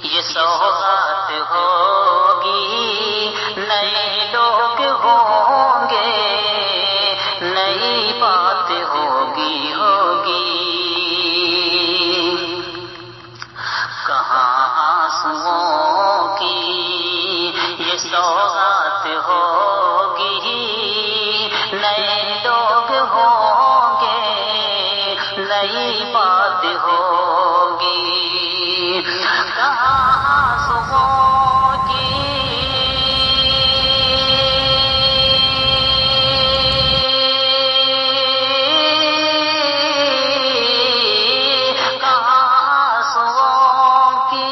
یہ سوغات ہوگی، نئے لوگ ہوں گے، نئی بات ہوگی کہاں آنسوؤں کی یہ سوغات ہوگی، نئے لوگ ہوں گے، نئی بات ہوگی کہاں آنسوؤں کی کہاں آنسوؤں کی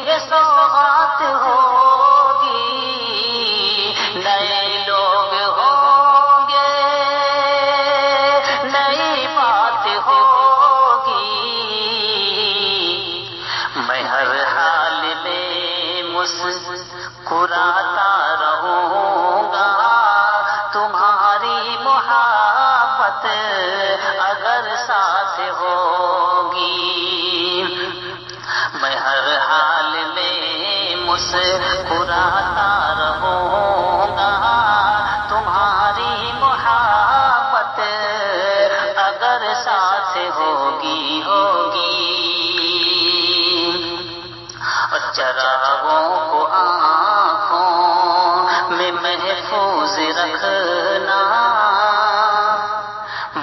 یہ سوغات ہوگی، نئے لوگ ہوں گے، نئی بات ہوگی میں ہر حال میں مسکراتا رہوں گا، تمہاری محبت اگر ساتھ ہوگی میں ہر حال میں مسکراتا رہوں گا، تمہاری محبت اگر ساتھ ہوگی چراغوں کو آنکھوں میں محفوظ رکھنا،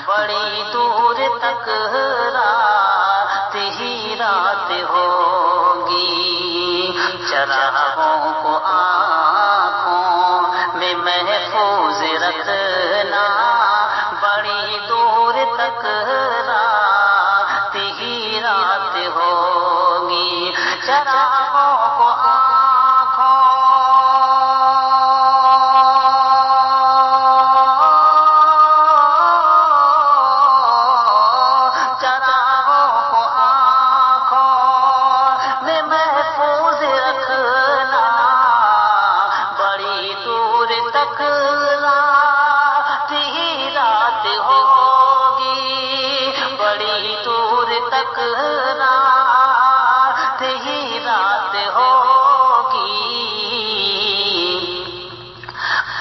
بڑی دور تک رات ہی رات ہوگی، چراغوں کو آنکھوں میں محفوظ رکھنا، بڑی دور تک رات ہی رات ہوگی، چراغوں کو تک رات ہی رات ہوگی،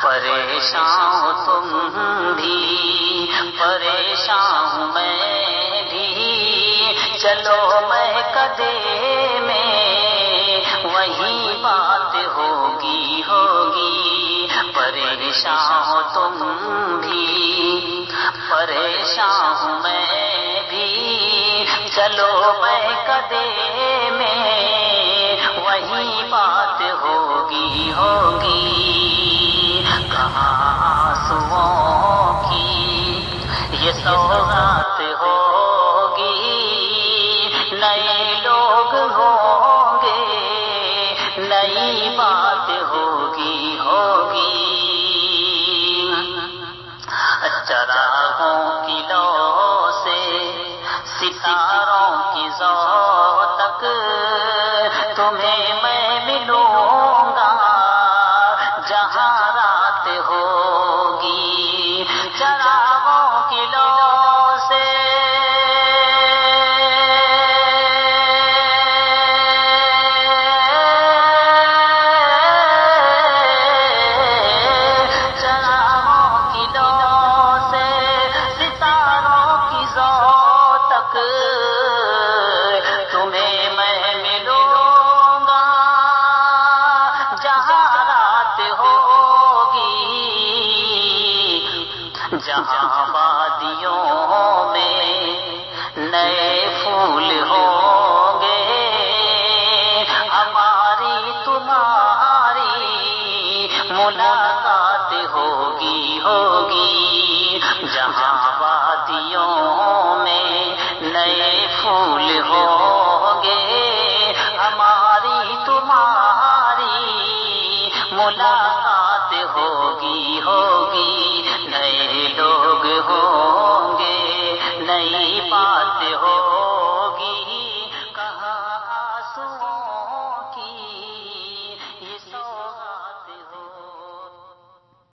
پریشان ہو تم بھی، پریشان ہوں میں بھی، چلو میں کدے میں وہی بات ہوگی پریشان ہو تم بھی، پریشان ہوں میں بھی، چلو میں کدے میں وہی بات ہوگی کہاں آنسوؤں کی یہ سوغات ہوگی، نئے لوگ ہوں گے، نئی بات ہوگی چراغوں کی لو سے ستاروں کی ذو تک